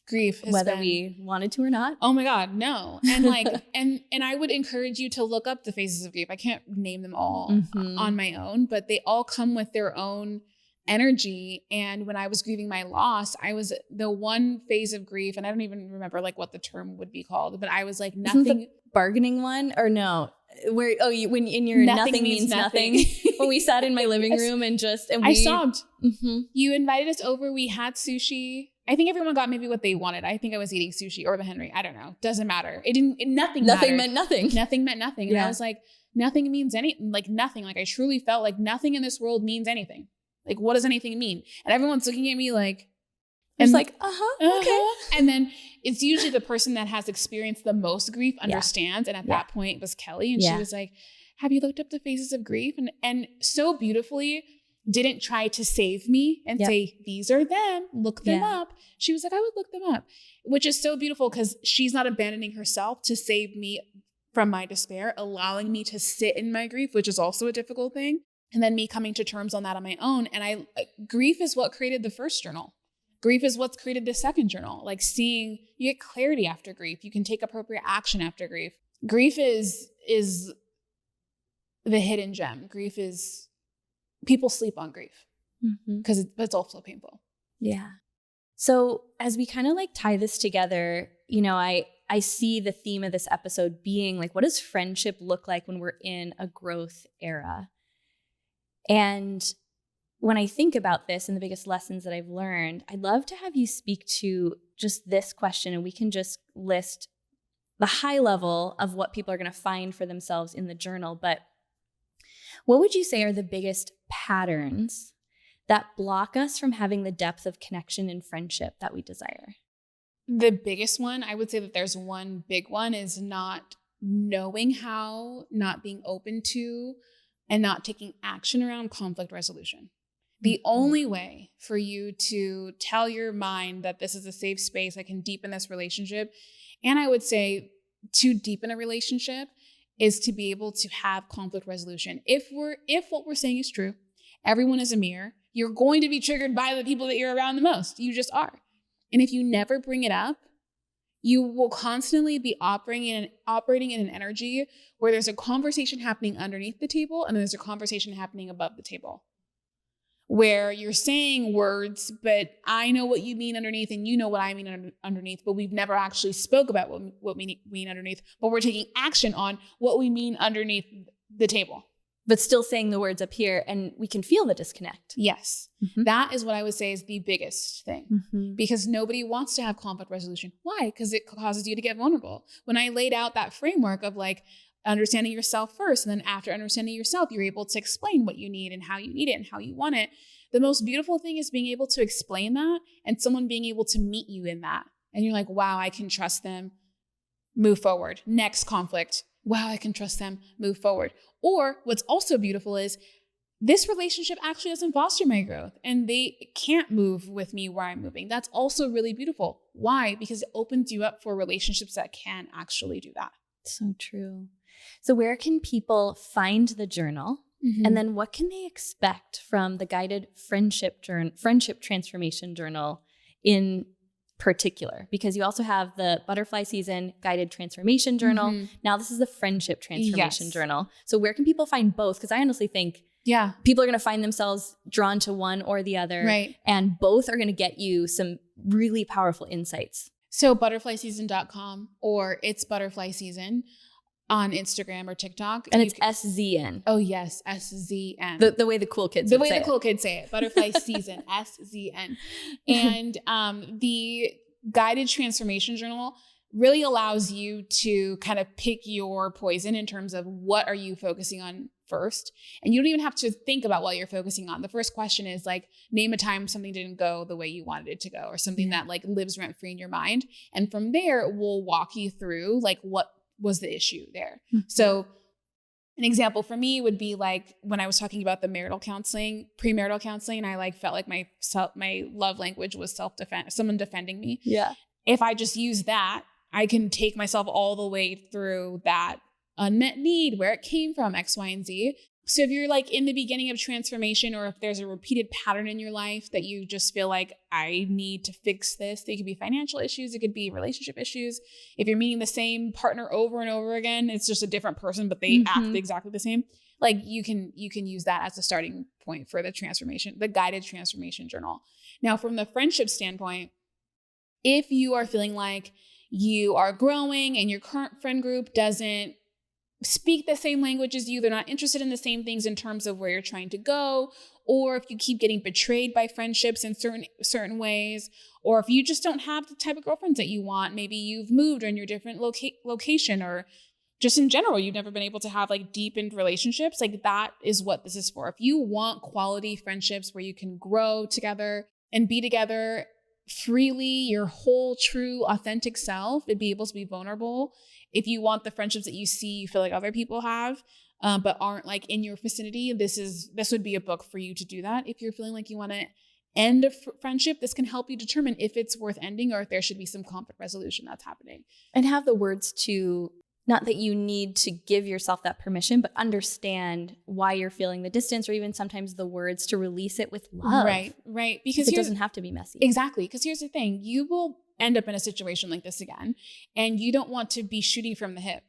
Grief has whether we wanted to or not. Oh my God, no. And like, and I would encourage you to look up the phases of grief. I can't name them all on my own, but they all come with their own energy. And when I was grieving my loss, I was the one phase of grief, and I don't even remember like what the term would be called, but I was like nothing. Isn't the bargaining one or no? Where when in your nothing means nothing. When we sat in my living room and I sobbed. You invited us over. We had sushi. I think everyone got maybe what they wanted. I think I was eating sushi or the Henry. I don't know. Doesn't matter. Nothing meant nothing. Nothing meant nothing. And I was like, nothing means nothing. Like I truly felt like nothing in this world means anything. Like, what does anything mean? And everyone's looking at me like, it's like, okay. And then it's usually the person that has experienced the most grief understands. And at that point it was Kelly. And she was like, have you looked up the phases of grief? And so beautifully didn't try to save me and say, these are them, look them up. She was like, I would look them up, which is so beautiful because she's not abandoning herself to save me from my despair, allowing me to sit in my grief, which is also a difficult thing. And then me coming to terms on that on my own. And grief is what created the first journal. Grief is what's created the second journal. Like you get clarity after grief. You can take appropriate action after grief. Grief is the hidden gem. Grief is, people sleep on grief because it's also painful. Yeah. So as we kind of like tie this together, I see the theme of this episode being like, what does friendship look like when we're in a growth era? And when I think about this and the biggest lessons that I've learned, I'd love to have you speak to just this question, and we can just list the high level of what people are going to find for themselves in the journal. But what would you say are the biggest patterns that block us from having the depth of connection and friendship that we desire? The biggest one, I would say that there's one big one, is not knowing how, not being open to, and not taking action around conflict resolution. The only way for you to tell your mind that this is a safe space, I can deepen this relationship, and I would say to deepen a relationship, is to be able to have conflict resolution. If what we're saying is true, everyone is a mirror, you're going to be triggered by the people that you're around the most. You just are. And if you never bring it up, You will constantly be operating in an energy where there's a conversation happening underneath the table and there's a conversation happening above the table, where you're saying words, but I know what you mean underneath and you know what I mean underneath, but we've never actually spoke about what we mean underneath, but we're taking action on what we mean underneath the table. But still saying the words up here, and we can feel the disconnect. Yes. Mm-hmm. That is what I would say is the biggest thing, because nobody wants to have conflict resolution. Why? Because it causes you to get vulnerable. When I laid out that framework of like understanding yourself first, and then after understanding yourself, you're able to explain what you need and how you need it and how you want it. The most beautiful thing is being able to explain that and someone being able to meet you in that. And you're like, wow, I can trust them. Move forward. Next conflict. Wow, I can trust them. Move forward. Or what's also beautiful is this relationship actually doesn't foster my growth and they can't move with me where I'm moving. That's also really beautiful. Why? Because it opens you up for relationships that can actually do that. So true. So where can people find the journal? And then what can they expect from the guided friendship transformation journal in particular? Because you also have the Butterfly Season guided transformation journal. Now this is the friendship transformation journal. So where can people find both? Because I honestly think people are going to find themselves drawn to one or the other. Right. And both are going to get you some really powerful insights. So butterflyseason.com or It's Butterfly Season on Instagram or TikTok. And it's SZN. Oh yes, SZN. The way the cool kids say it. The way the cool kids say it. Butterfly Season, SZN. And the guided transformation journal really allows you to kind of pick your poison in terms of what are you focusing on first. And you don't even have to think about what you're focusing on. The first question is like, name a time something didn't go the way you wanted it to go, or something that like lives rent free in your mind. And from there, we'll walk you through like what was the issue there. So an example for me would be like when I was talking about the marital counseling, premarital counseling, I like felt like my love language was self-defense, someone defending me. Yeah. If I just use that, I can take myself all the way through that unmet need, where it came from, X, Y, and Z. So if you're like in the beginning of transformation, or if there's a repeated pattern in your life that you just feel like I need to fix this, it could be financial issues, it could be relationship issues. If you're meeting the same partner over and over again, it's just a different person, but they act exactly the same. Like you can use that as a starting point for the transformation, the guided transformation journal. Now, from the friendship standpoint, if you are feeling like you are growing and your current friend group doesn't speak the same language as you, they're not interested in the same things in terms of where you're trying to go, or if you keep getting betrayed by friendships in certain ways, or if you just don't have the type of girlfriends that you want, maybe you've moved or in your different location, or just in general, you've never been able to have like deepened relationships, like that is what this is for. If you want quality friendships where you can grow together and be together freely, your whole true authentic self, and be able to be vulnerable. If you want the friendships that you see, you feel like other people have, but aren't like in your vicinity, this would be a book for you to do that. If you're feeling like you want to end a friendship, this can help you determine if it's worth ending or if there should be some conflict resolution that's happening. And have the words to, not that you need to give yourself that permission, but understand why you're feeling the distance, or even sometimes the words to release it with love. Right. Because it doesn't have to be messy. Exactly. Because here's the thing, you will end up in a situation like this again, and you don't want to be shooting from the hip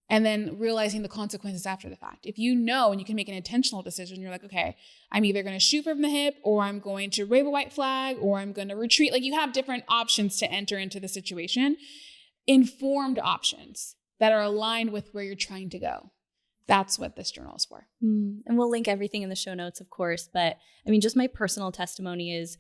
and then realizing the consequences after the fact. If you know and you can make an intentional decision, you're like, okay, I'm either going to shoot from the hip, or I'm going to wave a white flag, or I'm going to retreat. Like you have different options to enter into the situation. Informed options that are aligned with where you're trying to go. That's what this journal is for. And we'll link everything in the show notes, of course. But I mean, just my personal testimony is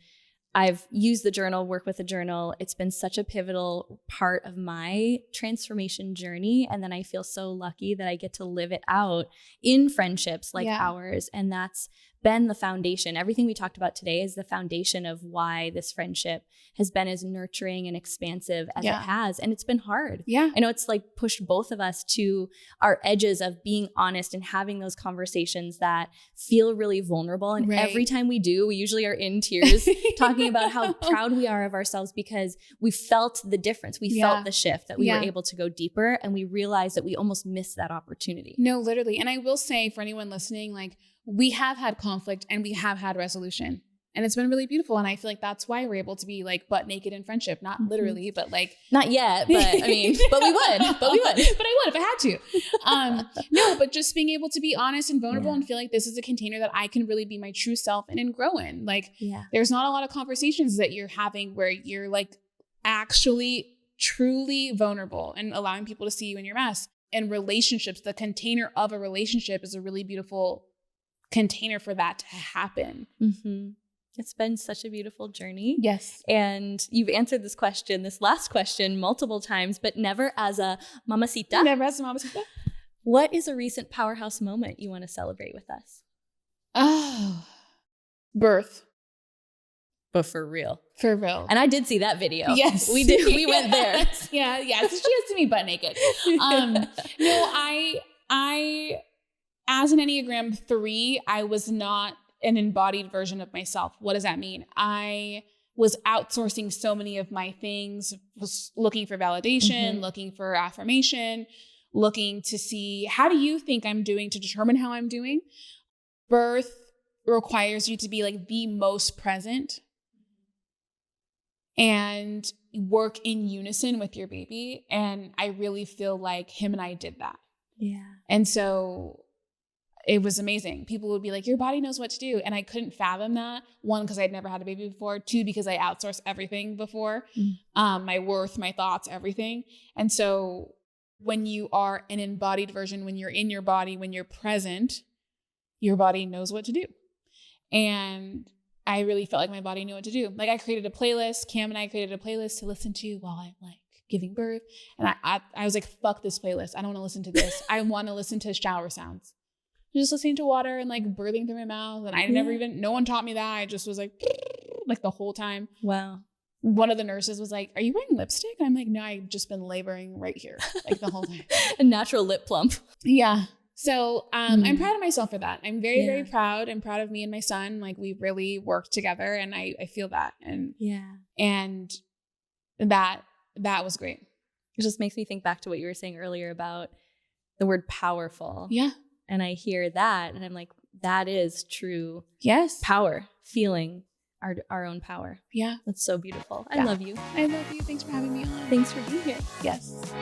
I've used the journal, work with the journal. It's been such a pivotal part of my transformation journey. And then I feel so lucky that I get to live it out in friendships like ours. And that's been the foundation. Everything we talked about today is the foundation of why this friendship has been as nurturing and expansive as it has. And it's been hard. I know it's like pushed both of us to our edges of being honest and having those conversations that feel really vulnerable. And every time we do, we usually are in tears talking about how proud we are of ourselves, because we felt the difference. We felt the shift, that we were able to go deeper, and we realized that we almost missed that opportunity. No, literally. And I will say, for anyone listening, like, we have had conflict and we have had resolution. And it's been really beautiful. And I feel like that's why we're able to be like butt naked in friendship. Not literally, but like. Not yet, but I mean, but we would. But I would if I had to. No, but just being able to be honest and vulnerable and feel like this is a container that I can really be my true self and grow in. Like there's not a lot of conversations that you're having where you're like actually truly vulnerable and allowing people to see you in your mess. And relationships, the container of a relationship is a really beautiful container for that to happen. Mm-hmm. It's been such a beautiful journey. Yes. And you've answered this last question multiple times, but never as a mamacita. Never as a mamacita. What is a recent powerhouse moment you want to celebrate with us? Oh, birth. But for real. For real. And I did see that video. Yes. We did. We went there. Yeah. So she has to be butt naked. No, I, as an Enneagram 3, I was not an embodied version of myself. What does that mean? I was outsourcing so many of my things, was looking for validation, looking for affirmation, looking to see, how do you think I'm doing to determine how I'm doing? Birth requires you to be like the most present and work in unison with your baby. And I really feel like him and I did that. Yeah. And so it was amazing. People would be like, your body knows what to do. And I couldn't fathom that. 1, because I'd never had a baby before. 2, because I outsourced everything before. My worth, my thoughts, everything. And so when you are an embodied version, when you're in your body, when you're present, your body knows what to do. And I really felt like my body knew what to do. Like I created a playlist. Cam and I created a playlist to listen to while I'm like giving birth. And I was like, fuck this playlist. I don't want to listen to this. I want to listen to shower sounds. Just listening to water and like birthing through my mouth. And I no one taught me that. I just was like the whole time. Wow. One of the nurses was like, are you wearing lipstick? And I'm like, no, I've just been laboring right here. Like the whole time. A natural lip plump. Yeah. So I'm proud of myself for that. I'm very, very proud. I'm proud of me and my son. Like we really worked together and I feel that. And that was great. It just makes me think back to what you were saying earlier about the word powerful. Yeah. And I hear that and I'm like, that is true power, feeling our own power. Yeah. That's so beautiful. I love you. I love you. Thanks for having me on. Thanks for being here. Yes.